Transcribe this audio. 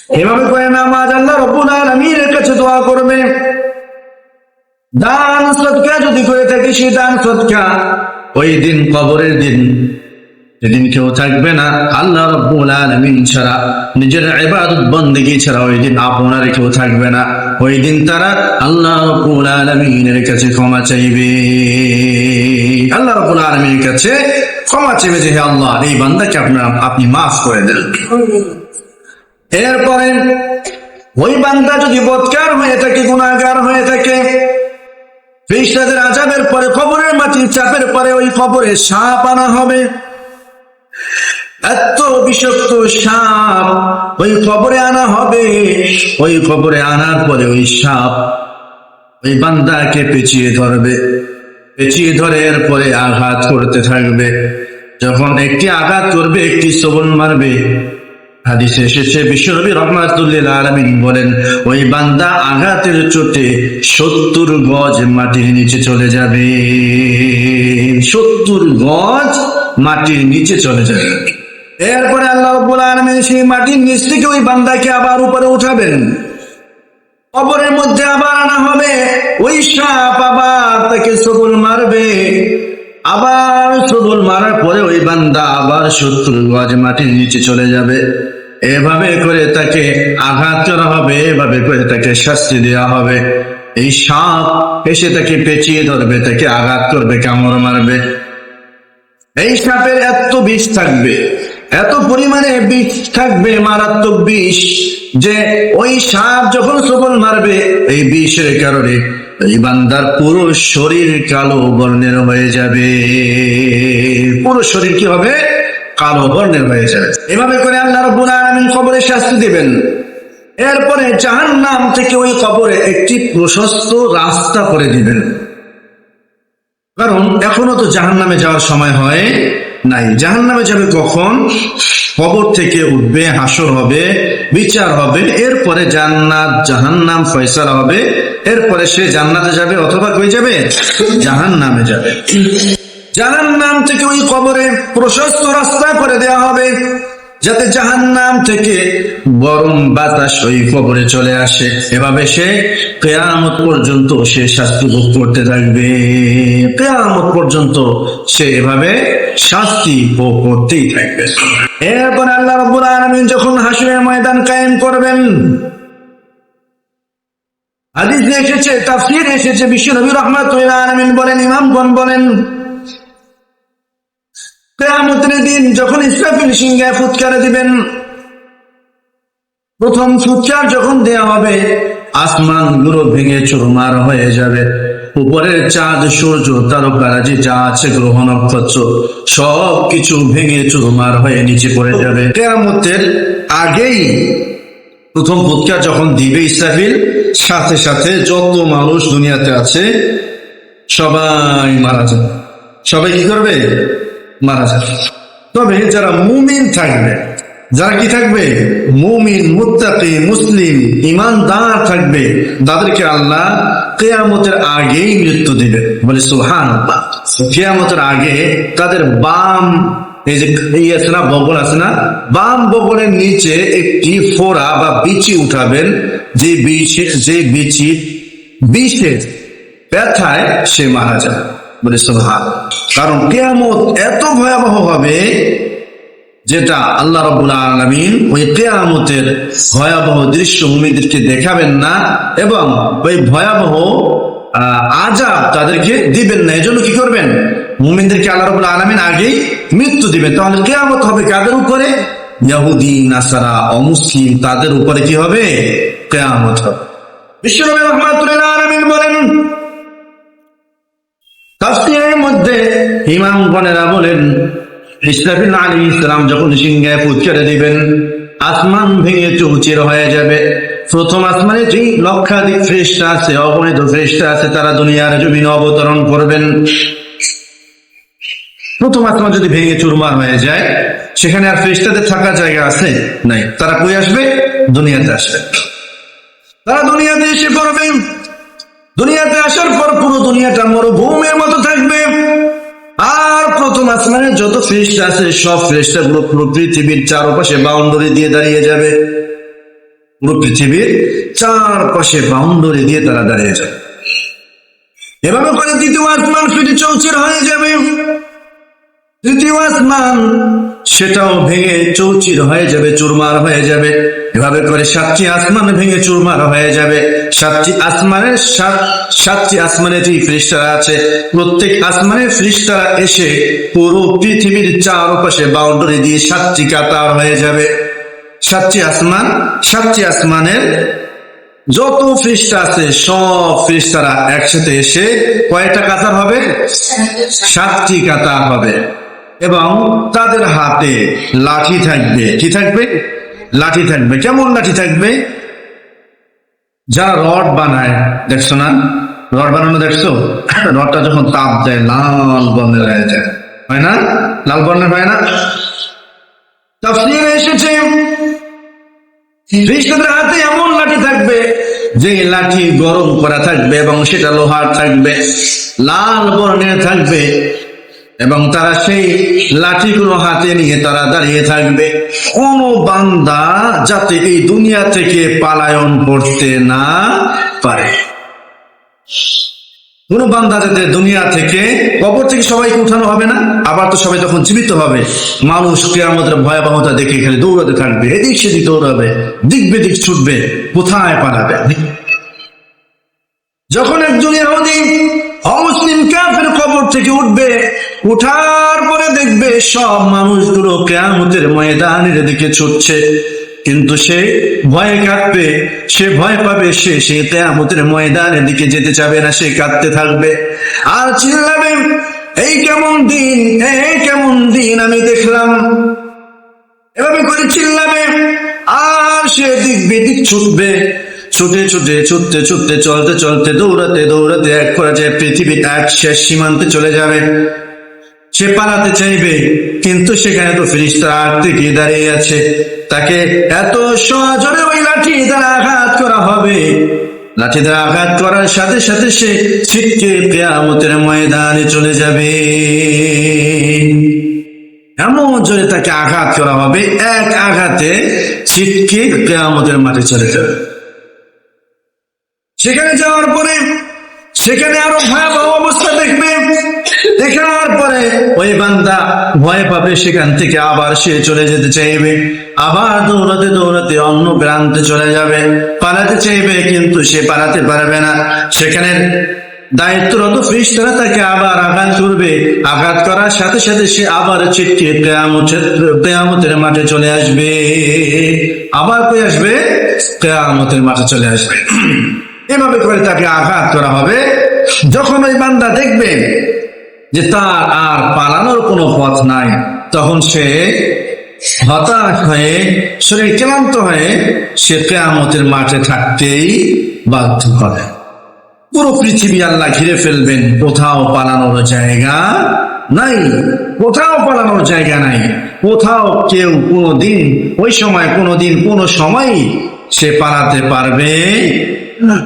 এভাবে করে নামাজ আল্লাহ রাব্বুল আলামিনের কাছে দোয়া করবে। দান সদকা যদি করে থাকে, সেই দান সদকা ওই দিন কবরের দিন, যেদিন কেউ থাকবে না আল্লাহ রাব্বুল আলামিন ছাড়া, নিজের ইবাদত বন্দেগী ছাড়া ওই দিন আপনার কেউ থাকবে না। ওই দিন তারা আল্লাহ রাব্বুল আলামিনের কাছে ক্ষমা চাইবে। আল্লাহ রাব্বুল আলামিনের কাছে ক্ষমা চাইবে যে হে আল্লাহ, এই বান্দাকে আপনি মাফ করে দেন। এরপরে ওই বান্দা যদি বদকার হয়ে থাকে, গুনাহগার হয়ে থাকে, ফেরেশতাদের আযাবের পরে, কবরের মাটির চাপের পরে ওই কবরে সাপ আনা হবে। এত বিষাক্ত সাপ ওই কবরে আনা হবে। ওই কবরে আনার পরে ওই সাপ ওই বান্দাকে পেঁচিয়ে ধরবে, পেঁচিয়ে ধরে এরপরে আঘাত করতে থাকবে। যখন একটি আঘাত করবে, একটি সবল মারবে, হাদিসে এসেছে বিশ্বনবী রাহমাতুল লিল আলামিন বলেন, ওই বান্দা আঘাতের চোটে 70 গজ মাটির নিচে চলে যাবে। 70 গজ মাটির নিচে চলে যাবে। এরপরে আল্লাহ রাব্বুল আলামিন সেই মাটির নিচ থেকে ওই বান্দাকে আবার উপরে উঠাবেন। কবরের মধ্যে আবার আনা হবে। ওই সাপ আবার তাকে সবল মারবে। আবার সবল মারার পরে ওই বান্দা আবার 70 গজ মাটির নিচে চলে যাবে। এভাবে করে তাকে আঘাত করা হবে, এভাবে করে তাকে শাস্তি দেওয়া হবে। এই সাপ এসে তাকে পেঁচিয়ে ধরবে, তাকে আঘাত করবে, কামড় মারবে। এই সাপের এত বিষ থাকবে, এত পরিমাণে বিষ থাকবে, মারাত্মক বিষ, যে ওই সাপ যখন সবল মারবে, এই বিষের কারণে এই বান্দার পুরো শরীর কালো বর্ণের হয়ে যাবে। পুরো শরীর কি হবে? কালো বর্ণের হয়ে যাবে। এভাবে করে আল্লাহ রাব্বুল আলামিন কবরে শাস্তি দিবেন। এরপরে জাহান্নাম থেকে ওই কবরে একটি প্রশস্ত রাস্তা করে দিবেন। কারণ এখনো তো জাহান্নামে যাওয়ার সময় হয় নাই। জাহান্নামে যাবে কখন? কবর থেকে উঠবে, হাসর হবে, বিচার হবে, এরপরে জান্নাত জাহান্নাম ফয়সালা হবে। এরপরে সে জান্নাতে যাবে অথবা কই যাবে? জাহান্নামে যাবে। জাহান্নাম থেকে ওই কবরে প্রশস্ত রাস্তা করে দেওয়া হবে, যাতে জাহান্নাম থেকে গরম বাতাস ওই কবরে চলে আসে। এভাবে সে কিয়ামত পর্যন্ত সে শাস্তি ভোগ করতে থাকবে। কিয়ামত পর্যন্ত সে এভাবে শাস্তি ভোগ করতেই থাকবে। এরপর আল্লাহ রাব্বুল আলামিন যখন হাসরের ময়দান কায়েম করবেন, হাদিসে এসেছে, তাফসীরে এসেছে, বিশ্বনবী রাহমাতুল লিল আলামিন বলেন, ইমামগণ বলেন, কিয়ামতের দিন যখন ইসরাফিল সিংহায় ফুৎকার দিবেন, প্রথম ফুৎকার যখন দেয়া হবে, আসমান গুলো ভেঙে চুরমার হয়ে যাবে। উপরের চাঁদ, সূর্য, তারকারাজি যা আছে, গ্রহ নক্ষত্র, সব কিছু ভেঙে চুরমার হয়ে নিচে পড়ে যাবে। কিয়ামতের আগেই প্রথম ফুৎকার যখন দিবে ইসরাফিল, সাথে সাথে যত মানুষ দুনিয়াতে আছে সবাই মারা যাবে। সবাই কি করবে? মারা যাবে। তবে যারা মুমিন থাকবে, যারা কি থাকবে? মুমিন, মুত্তাকি, মুসলিম, ঈমানদার থাকবে, তাদেরকে আল্লাহ কিয়ামতের আগেই মৃত্যু দিবে। বলে সুবহানাল্লাহ। কিয়ামতের আগে তাদের বাম, এই যে এই আছে না, বগল আছে না, বাম বগলের নিচে একটি ফোড়া বা বিচি উঠাবেন, যে বিষের ব্যথায় সে মারা যাবে। বলে সুবহানাল্লাহ। কারণ কিয়ামত এত ভয়াবহ হবে, যেটা আল্লাহ রাব্বুল আলামিন ওই কিয়ামতের ভয়াবহ দৃশ্য মুমিনদেরকে দেখাবেন না, এবং ওই ভয়াবহ আযাব তাদেরকে দিবেন না। এজন্য কি করবেন? মুমিনদেরকে আল্লাহ রাব্বুল আলামিন আগেই মৃত্যু দিবেন। তাহলে কিয়ামত হবে কাদের উপরে? ইহুদি, নাসারা, অমুসলিম, তাদের উপরে কি হবে? কিয়ামত হবে। বিশ্বনবী রাহমাতুল লিল আলামিন বলেন, তাফসীরের মধ্যে ইমামগণেরা বলেন, ইসরাফিল আলাইহিস সালাম যখন সিংহায় ফুৎকার দিবেন, আসমান ভেঙে চৌচির হয়ে যাবে। প্রথম আসমানে যে লক্ষাধিক ফেরেশতা আছে, অগণিত ফেরেশতা আছে, তারা দুনিয়ার জমিনে অবতরণ করবেন। প্রথম আসমান যদি ভেঙে চুরমার হয়ে যায়, সেখানে আর ফেরেশতাদের থাকার জায়গা আছে? নাই। তারা কই আসবে? দুনিয়াতে আসবে। তারা দুনিয়াতে এসে পড়বে। দুনিয়াতে আসার পর পুরো দুনিয়াটা মরুভূমির মতো থাকবে। আর প্রথম আসমানের যত ফেরেশতা আছে, সব ফেরেশতাগুলো পুরো পৃথিবীর চারপাশে বাউন্ডারি দিয়ে দাঁড়িয়ে যাবে। পুরো পৃথিবীর চারপাশে বাউন্ডারি দিয়ে তারা দাঁড়িয়ে যাবে। এভাবে করে দ্বিতীয় আসমান ফিরে চৌচির হয়ে যাবে। তৃতীয় আসমান সেটাও ভেঙে চৌচির হয়ে যাবে, চুরমার হয়ে যাবে। এভাবে করে সাতটি আসমান ভেঙে চুরমার হয়ে যাবে। সাতটি আসমানে যে ফেরেশতারা আছে, প্রত্যেক আসমানের ফেরেশতারা এসে পুরো পৃথিবীর চারপাশে বাউন্ডারি দিয়ে সাতটি কাতার হয়ে যাবে। সাতটি আসমানের যত ফেরেশতা আছে সব ফেরেশতারা একসাথে এসে কয়টা কাতার হবে? সাতটি কাতার হবে। এবং তাদের হাতে লাঠি থাকবে। কি থাকবে? লাঠি থাকবে। কেমন লাঠি থাকবে? যারা রড বানায়, দেখছো না? রড বানানো দেখছো? রডটা যখন তাপ দেয় লাল বর্ণের হয়ে যায়, হয় না? লাল বর্ণের হয় না? তাফসীরে এসেছে ফেরেশতাদের হাতে এমন লাঠি থাকবে যে লাঠি গরম করা থাকবে এবং সেটা লোহার থাকবে, লাল বর্ণের থাকবে। এবং তারা সেই লাঠিগুলো হাতে নিয়ে তারা দাঁড়িয়ে থাকবে। কোন বান্দা যাতে এই দুনিয়া থেকে পালায়ন করতে না পারে। কোন বান্দা যাতে দুনিয়া থেকে, কবর থেকে সবাইকে উঠানো হবে না, আবার তো সবাই তখন জীবিত হবে। মানুষ কিয়ামতের ভয়াবহতা দেখে এখানে দৌড়াতে থাকবে, এদিক সেদিক দৌড়াবে, দিক বেদিক ছুটবে, কোথায় পালাবে। যখন একজন ইহুদি অমুসলিম কাফের কবর থেকে উঠবে, উঠার পরে দেখবে সব মানুষগুলো কিয়ামতের ময়দানের দিকে ছুটছে, কিন্তু সে ভয়ে কাঁপবে, সে ভয় পাবে, সে কিয়ামতের ময়দানের দিকে যেতে চাবে না, সে কাঁদতে থাকবে আর চিল্লাবে, এই কেমন দিন, এই কেমন দিন আমি দেখলাম। এভাবে করে চিল্লাবে আর সে দিক বেদিক ছুটবে, ছুটতে চলতে দৌড়াতে এক পর্যায়ে পৃথিবীর এক শেষ সীমান্তে চলে যাবে। সে পালাতে চাইবে, কিন্তু সেখানে তো ফেরেশতারা আগ থেকে দাঁড়িয়ে আছে। তাকে এত সজোরে ওই লাঠি দ্বারা আঘাত করা হবে, লাঠি দ্বারা আঘাত করার সাথে সাথে সে ছিটকে কিয়ামতের ময়দানে চলে যাবে। এমন জোরে তাকে আঘাত করা হবে, এক আঘাতে ছিটকে কিয়ামতের মাঠে চলে যাবে। সেখানে যাওয়ার পরে সেখানে আরো ভয়াবহ অবস্থা দেখবে। দেখার পরে ওই বান্দা ভয় পাবে, সেখান থেকে আবার সে চলে যেতে চাইবে, আবার দৌড়াতে অন্য প্রান্তে চলে যাবে, পালাতে চাইবে, কিন্তু সে পালাতে পারবে না। সেখানে দায়িত্বরত ফেরেশতারা তাকে আবার আঘাত করবে, আঘাত করার সাথে সাথে সে আবার ছিটকে কিয়ামতের মাঠে চলে আসবে। আবার কই আসবে? কিয়ামতের মাঠে চলে আসবে। এভাবে করে তাকে আঘাত করা হবে। যখন ওই বান্দা দেখবে যে তার আর পালানোর কোনো পথ নাই, তখন সে হতাশ হয়ে, শরীর ক্লান্ত হয়ে সে কিয়ামতের মাঠে থাকতেই বাধ্য হবে। পুরো পৃথিবী আল্লাহ ঘিরে ফেলবেন, কোথাও পালানোর জায়গা নাই, কোথাও পালানোর জায়গা নাই, কোথাও কেউ কোনোদিন ওই সময় কোনোদিন কোনো সময় সে পালাতে পারবে না।